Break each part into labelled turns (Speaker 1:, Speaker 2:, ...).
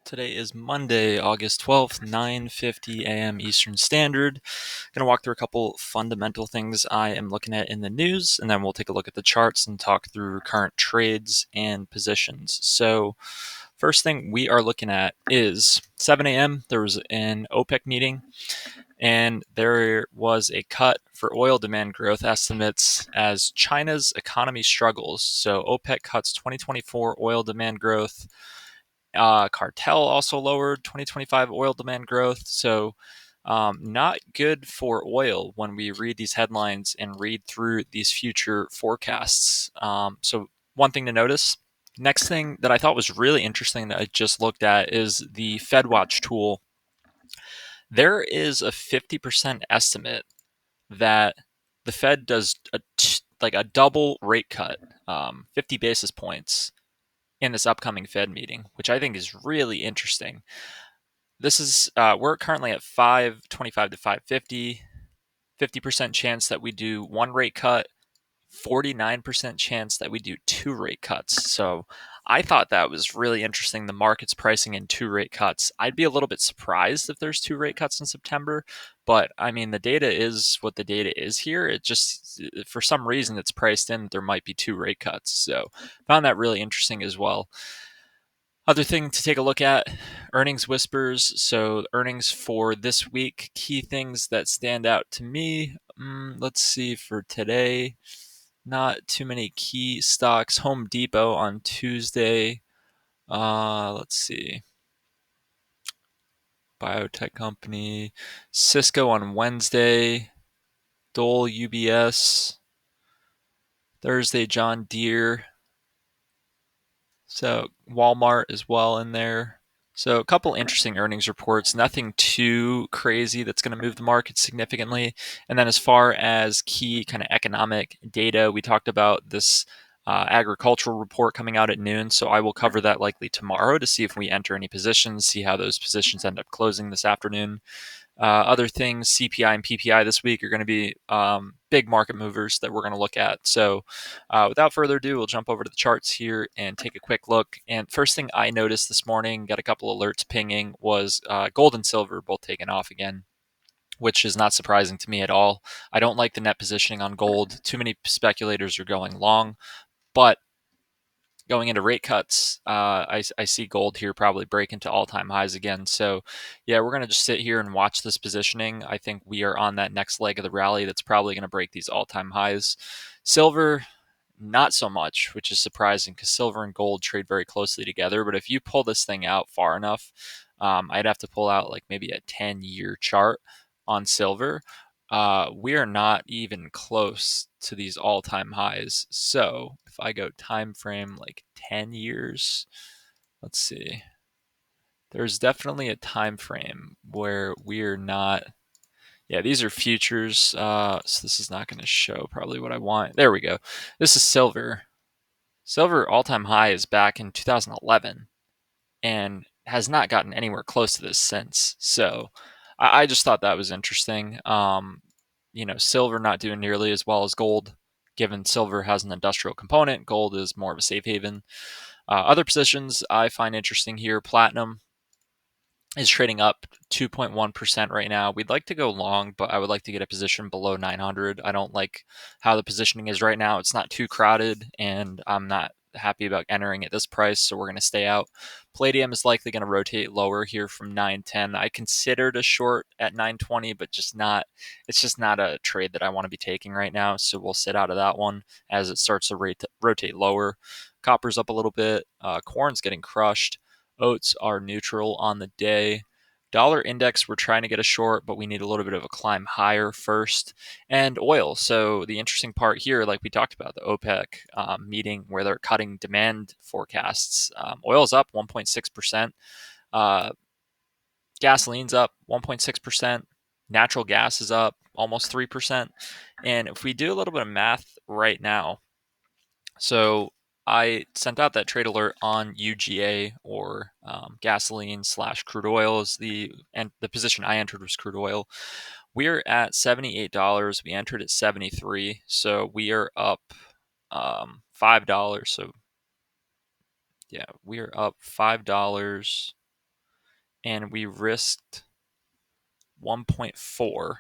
Speaker 1: Today is Monday, August 12th, 9:50 a.m. Eastern Standard. Going to walk through a couple fundamental things I am looking at in the news, and then we'll take a look at the charts and talk through current trades and positions. So, first thing we are looking at is 7 a.m. There was an OPEC meeting, and there was a cut for oil demand growth estimates as China's economy struggles. So, OPEC cuts 2024 oil demand growth. Cartel also lowered 2025 oil demand growth. So, not good for oil when we read these headlines and read through these future forecasts. So, one thing to notice. Next thing that I thought was really interesting that I just looked at is the FedWatch tool. There is a 50% estimate that the Fed does like a double rate cut, 50 basis points in this upcoming Fed meeting, which I think is really interesting. This is we're currently at 525 to 550, 50% chance that we do one rate cut, 49% chance that we do two rate cuts. So I thought that was really interesting. The market's pricing in two rate cuts. I'd be a little bit surprised if there's two rate cuts in September, but I mean, the data is what the data is here. It just, for some reason, it's priced in that there might be two rate cuts. So found that really interesting as well. Other thing to take a look at, earnings whispers. So earnings for this week, key things that stand out to me. Let's see for today. Not too many key stocks. Home Depot on Tuesday. Let's see. Biotech company. Cisco on Wednesday. Dole UBS. Thursday John Deere. So Walmart as well in there. So a couple interesting earnings reports, nothing too crazy that's going to move the market significantly. And then as far as key kind of economic data, we talked about this agricultural report coming out at noon. So I will cover that likely tomorrow to see if we enter any positions, see how those positions end up closing this afternoon. Other things, CPI and PPI this week are going to be big market movers that we're going to look at. So, without further ado, we'll jump over to the charts here and take a quick look. And first thing I noticed this morning, got a couple alerts pinging, was gold and silver both taking off again, which is not surprising to me at all. I don't like the net positioning on gold. Too many speculators are going long, but going into rate cuts, I see gold here probably break into all-time highs again. So, yeah, we're going to just sit here and watch this positioning. I think we are on that next leg of the rally that's probably going to break these all-time highs. Silver, not so much, which is surprising because silver and gold trade very closely together. But if you pull this thing out far enough, I'd have to pull out like maybe a 10-year chart on silver. We are not even close to these all-time highs. So if I go time frame like 10 years, let's see. There's definitely a time frame where we're not. Yeah, these are futures. So this is not going to show probably what I want. There we go. This is silver. Silver all-time high is back in 2011 and has not gotten anywhere close to this since. So I just thought that was interesting. Silver not doing nearly as well as gold, given silver has an industrial component. Gold is more of a safe haven. Other positions I find interesting here, platinum is trading up 2.1% right now. We'd like to go long, but I would like to get a position below 900. I don't like how the positioning is right now. It's not too crowded, and I'm not happy about entering at this price, so we're going to stay out. Palladium is likely going to rotate lower here from 910. I considered a short at 920, but it's just not a trade that I want to be taking right now, so we'll sit out of that one as it starts to rotate lower. Copper's up a little bit. Corn's getting crushed. Oats are neutral on the day. Dollar index, we're trying to get a short, but we need a little bit of a climb higher first. And oil. So the interesting part here, like we talked about, the OPEC meeting where they're cutting demand forecasts. Oil's up 1.6%. Gasoline's up 1.6%. Natural gas is up almost 3%. And if we do a little bit of math right now, so I sent out that trade alert on UGA or gasoline slash crude oil is and the position I entered was crude oil. We're at $78. We entered at 73, so we are up $5. So yeah, we are up $5 and we risked 1.4.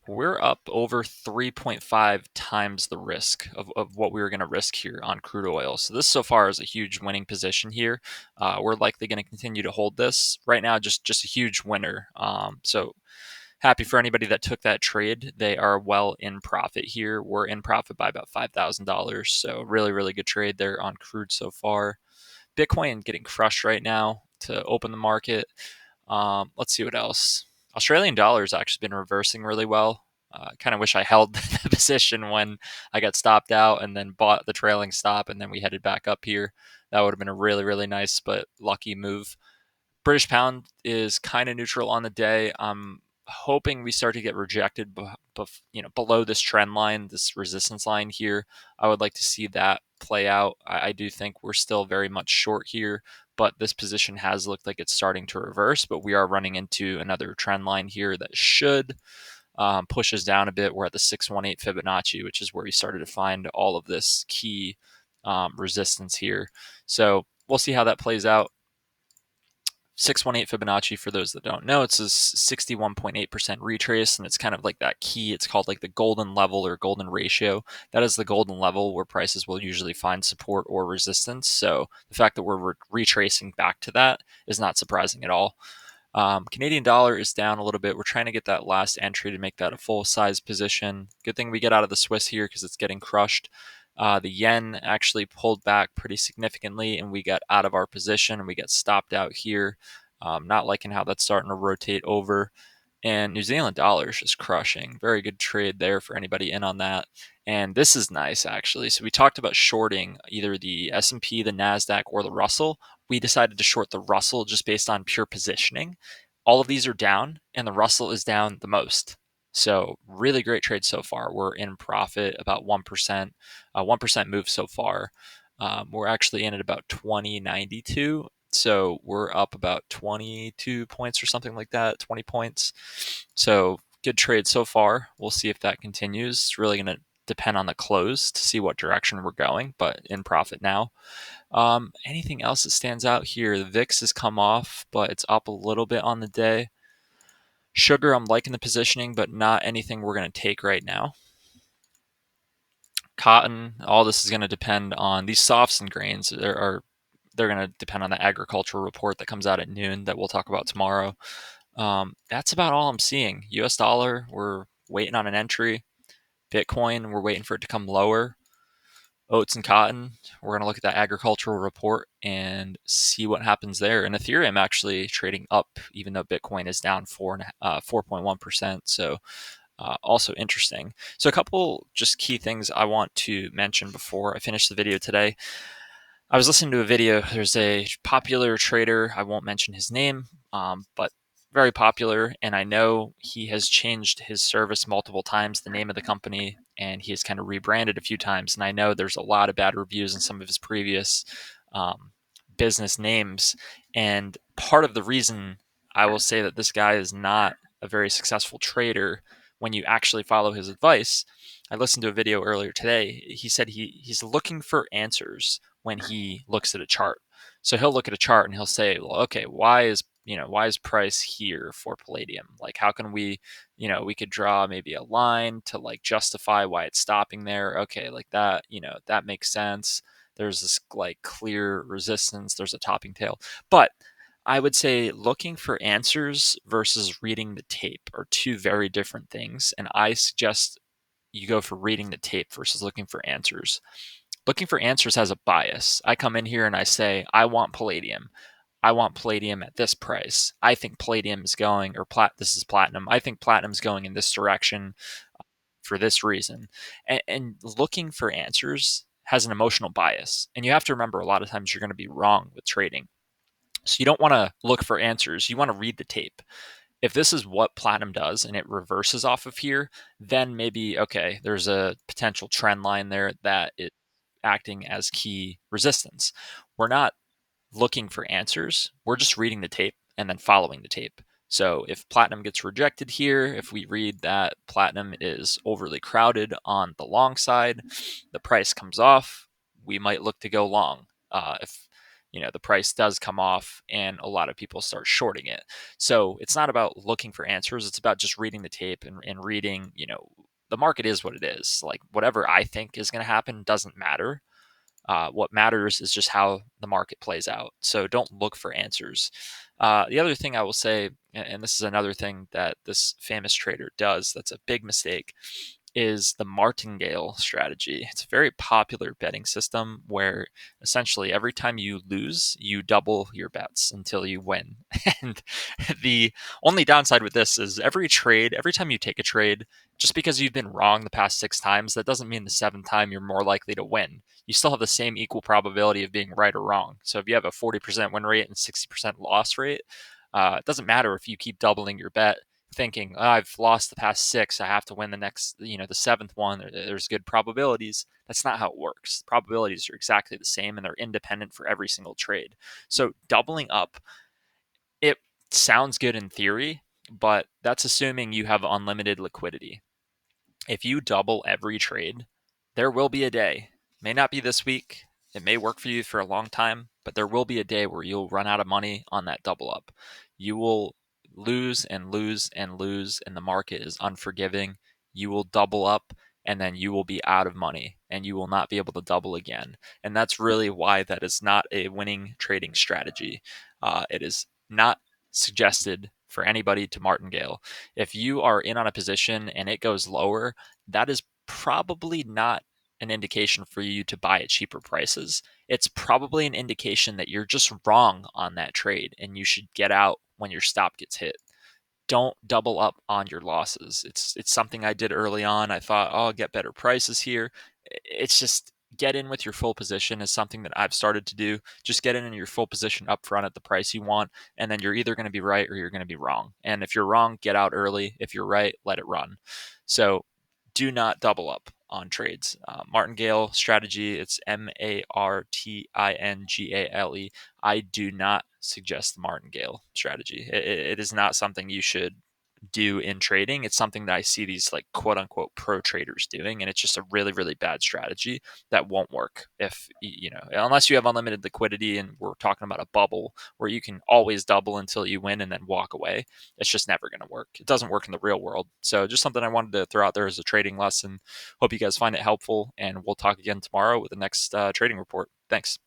Speaker 1: We're up over 3.5 times the risk of what we were going to risk here on crude oil. So this so far is a huge winning position here. We're likely going to continue to hold this right now. Just a huge winner. So happy for anybody that took that trade. They are well in profit here. We're in profit by about $5,000. So really good trade there on crude so far. Bitcoin getting crushed right now to open the market. Let's see what else. Australian dollar has actually been reversing really well. I kind of wish I held the position when I got stopped out and then bought the trailing stop and then we headed back up here. That would have been a really nice but lucky move. British pound is kind of neutral on the day. I'm hoping we start to get rejected, below this trend line, this resistance line here. I would like to see that play out. I do think we're still very much short here, but this position has looked like it's starting to reverse. But we are running into another trend line here that should push us down a bit. We're at the 618 Fibonacci, which is where we started to find all of this key resistance here. So we'll see how that plays out. 618 Fibonacci, for those that don't know, it's a 61.8% retrace, and it's kind of like that key. It's called like the golden level or golden ratio. That is the golden level where prices will usually find support or resistance. So the fact that we're retracing back to that is not surprising at all. Canadian dollar is down a little bit. We're trying to get that last entry to make that a full size position. Good thing we get out of the Swiss here because it's getting crushed. The yen actually pulled back pretty significantly and we got out of our position and we got stopped out here. Not liking how that's starting to rotate over. And New Zealand dollar is just crushing. Very good trade there for anybody in on that. And this is nice actually. So we talked about shorting either the S&P, the Nasdaq, or the Russell. We decided to short the Russell just based on pure positioning. All of these are down, and the Russell is down the most. So really great trade so far. We're in profit about 1%, 1% move so far. We're actually in at about 2092. So we're up about 22 points or something like that, 20 points. So good trade so far. We'll see if that continues. It's really going to depend on the close to see what direction we're going, but in profit now. Anything else that stands out here? The VIX has come off, but it's up a little bit on the day. Sugar, I'm liking the positioning, but not anything we're going to take right now. Cotton, all this is going to depend on these softs and grains. They're going to depend on the agricultural report that comes out at noon that we'll talk about tomorrow. That's about all I'm seeing. US dollar, we're waiting on an entry. Bitcoin, we're waiting for it to come lower. Oats and cotton, we're going to look at that agricultural report and see what happens there. And Ethereum actually trading up, even though Bitcoin is down 4.1%. So also interesting. So a couple just key things I want to mention before I finish the video today. I was listening to a video. There's a popular trader. I won't mention his name, but very popular. And I know he has changed his service multiple times, the name of the company, and he has kind of rebranded a few times. And I know there's a lot of bad reviews in some of his previous business names. And part of the reason I will say that this guy is not a very successful trader when you actually follow his advice. I listened to a video earlier today. He said he's looking for answers when he looks at a chart. So he'll look at a chart and he'll say, well, okay, why is price here for palladium? Like, how can we, we could draw maybe a line to like justify why it's stopping there. Okay, like that, that makes sense. There's this like clear resistance. There's a topping tail. But I would say looking for answers versus reading the tape are two very different things. And I suggest you go for reading the tape versus looking for answers. Looking for answers has a bias. I come in here and I say, I want palladium. I want palladium at this price. I think palladium is going, this is platinum. I think platinum's going in this direction for this reason. And looking for answers has an emotional bias. And you have to remember a lot of times you're going to be wrong with trading. So you don't want to look for answers. You want to read the tape. If this is what platinum does and it reverses off of here, then maybe, okay, there's a potential trend line there that is acting as key resistance. We're not looking for answers. We're just reading the tape and then following the tape. So if platinum gets rejected here, if we read that platinum is overly crowded on the long side, the price comes off, we might look to go long. the price does come off and a lot of people start shorting it. So it's not about looking for answers. It's about just reading the tape and reading, the market is what it is. Like whatever I think is going to happen doesn't matter. What matters is just how the market plays out. So don't look for answers. The other thing I will say, and this is another thing that this famous trader does that's a big mistake, is the Martingale strategy. It's a very popular betting system where essentially every time you lose, you double your bets until you win. And the only downside with this is every trade, every time you take a trade, just because you've been wrong the past 6 times, that doesn't mean the seventh time you're more likely to win. You still have the same equal probability of being right or wrong. So if you have a 40% win rate and 60% loss rate, it doesn't matter if you keep doubling your bet thinking, oh, I've lost the past 6, I have to win the next, the seventh one. There's good probabilities. That's not how it works. Probabilities are exactly the same and they're independent for every single trade. So doubling up, it sounds good in theory, but that's assuming you have unlimited liquidity. If you double every trade, there will be a day. It may not be this week. It may work for you for a long time, but there will be a day where you'll run out of money on that double up. You will lose and lose and lose, and the market is unforgiving. You will double up, and then you will be out of money, and you will not be able to double again. And that's really why that is not a winning trading strategy. It is not suggested for anybody to martingale. If you are in on a position and it goes lower, that is probably not an indication for you to buy at cheaper prices. It's probably an indication that you're just wrong on that trade and you should get out when your stop gets hit. Don't double up on your losses. It's something I did early on. I thought, oh, I'll get better prices here. It's just get in with your full position is something that I've started to do. Just get in your full position up front at the price you want, and then you're either going to be right or you're going to be wrong. And if you're wrong, get out early. If you're right, let it run. So do not double up on trades. Martingale strategy, it's Martingale. I do not suggest the Martingale strategy. It is not something you should do in trading. It's something that I see these like quote unquote pro traders doing, and it's just a really, really bad strategy that won't work if unless you have unlimited liquidity and we're talking about a bubble where you can always double until you win and then walk away. It's just never going to work. It doesn't work in the real world. So just something I wanted to throw out there as a trading lesson. Hope you guys find it helpful, and we'll talk again tomorrow with the next trading report. Thanks.